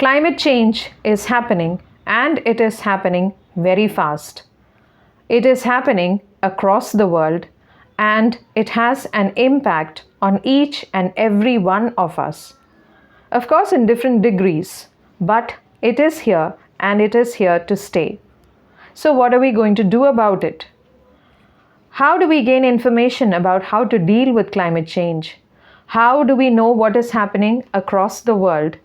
Climate change is happening, and it is happening very fast. It is happening across the world, and it has an impact on each and every one of us. Of course, in different degrees, but it is here and it is here to stay. So, what are we going to do about it? How do we gain information about how to deal with climate change? How do we know what is happening across the world?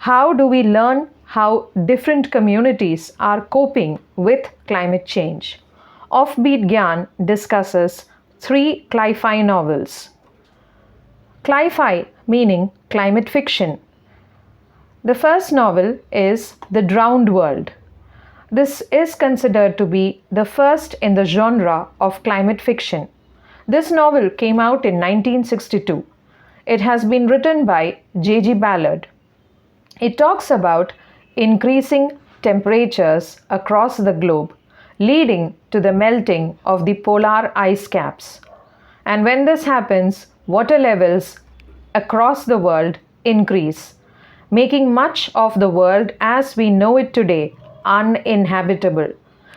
How do we learn how different communities are coping with climate change? Offbeat Gyan discusses 3 cli-fi novels. Cli-fi meaning climate fiction. The first novel is The Drowned World. This is considered to be the first in the genre of climate fiction. This novel came out in 1962. It has been written by J.G. Ballard. It talks about increasing temperatures across the globe, leading to the melting of the polar ice caps. And when this happens, water levels across the world increase, making much of the world as we know it today uninhabitable.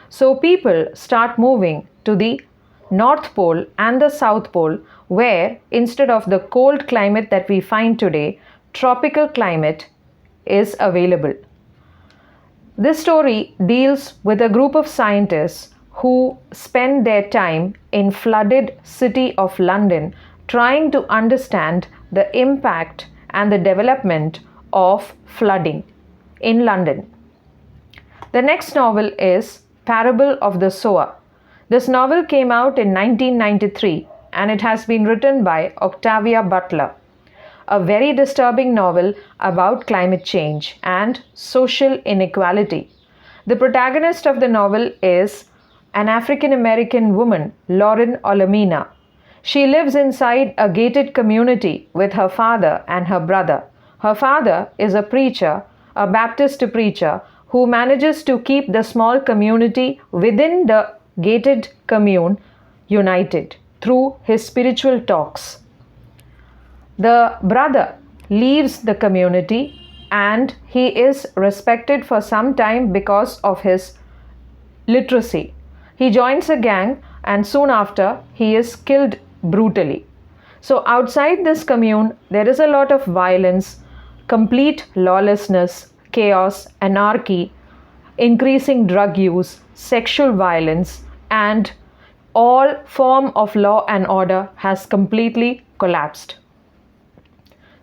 So people start moving to the North Pole and the South Pole, where instead of the cold climate that we find today, tropical climate is available. This story deals with a group of scientists who spend their time in flooded city of London trying to understand the impact and the development of flooding in London. The next novel is Parable of the Sower. This novel came out in 1993 and it has been written by Octavia Butler. A very disturbing novel about climate change and social inequality. The protagonist of the novel is an African American woman, Lauren Olamina. She lives inside a gated community with her father and her brother. Her father is a preacher, a Baptist preacher, who manages to keep the small community within the gated commune united through his spiritual talks. The brother leaves the community and he is respected for some time because of his literacy. He joins a gang and soon after he is killed brutally. So outside this commune there is a lot of violence, complete lawlessness, chaos, anarchy, increasing drug use, sexual violence, and all form of law and order has completely collapsed.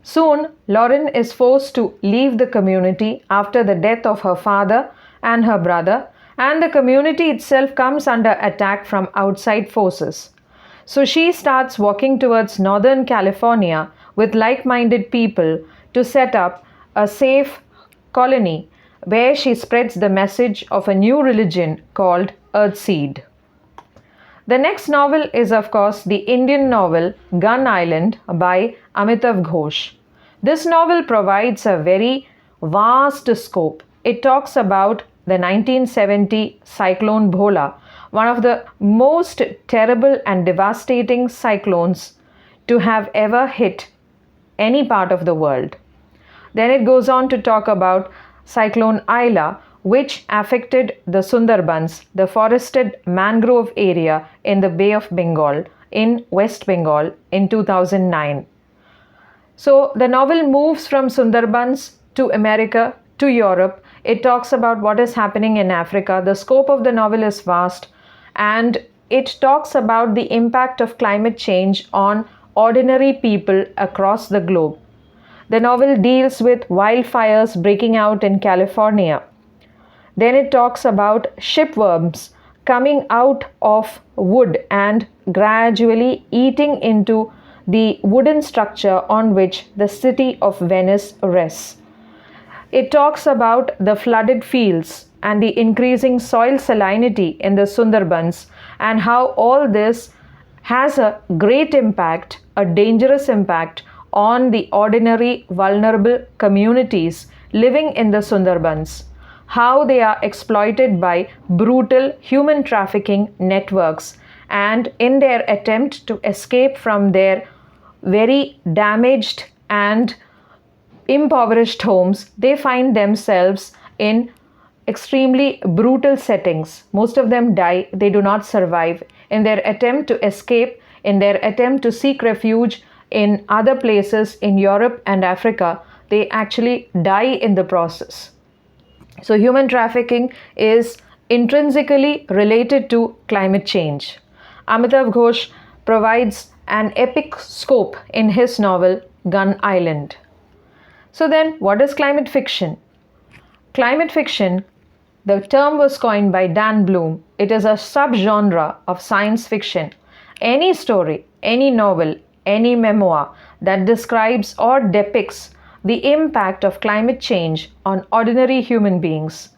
Soon, Lauren is forced to leave the community after the death of her father and her brother, and the community itself comes under attack from outside forces. So she starts walking towards Northern California with like-minded people to set up a safe colony where she spreads the message of a new religion called Earthseed. The next novel is, of course, the Indian novel Gun Island by Amitav Ghosh. This novel provides a very vast scope. It talks about the 1970 cyclone Bhola, one of the most terrible and devastating cyclones to have ever hit any part of the world. Then it goes on to talk about Cyclone Aila, which affected the Sundarbans, the forested mangrove area in the Bay of Bengal in West Bengal in 2009. So the novel moves from Sundarbans to America to Europe. It talks about what is happening in Africa. The scope of the novel is vast and it talks about the impact of climate change on ordinary people across the globe. The novel deals with wildfires breaking out in California. Then it talks about shipworms coming out of wood and gradually eating into the wooden structure on which the city of Venice rests. It talks about the flooded fields and the increasing soil salinity in the Sundarbans and how all this has a great impact, a dangerous impact on the ordinary vulnerable communities living in the Sundarbans, how they are exploited by brutal human trafficking networks and in their attempt to escape from their very damaged and impoverished homes, they find themselves in extremely brutal settings. Most of them die, they do not survive. In their attempt to escape, in their attempt to seek refuge in other places in Europe and Africa, they actually die in the process. So, human trafficking is intrinsically related to climate change. Amitav Ghosh provides an epic scope in his novel Gun Island. So, then what is climate fiction? Climate fiction, the term was coined by Dan Bloom. It is a subgenre of science fiction. Any story, any novel, any memoir that describes or depicts the impact of climate change on ordinary human beings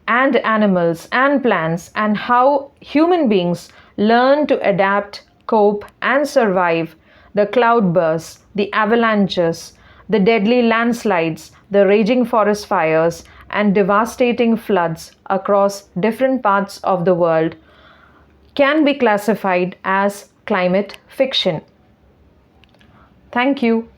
and animals and plants, and how human beings learn to adapt, cope, and survive the cloudbursts, the avalanches, the deadly landslides, the raging forest fires, and devastating floods across different parts of the world, can be classified as climate fiction. Thank you.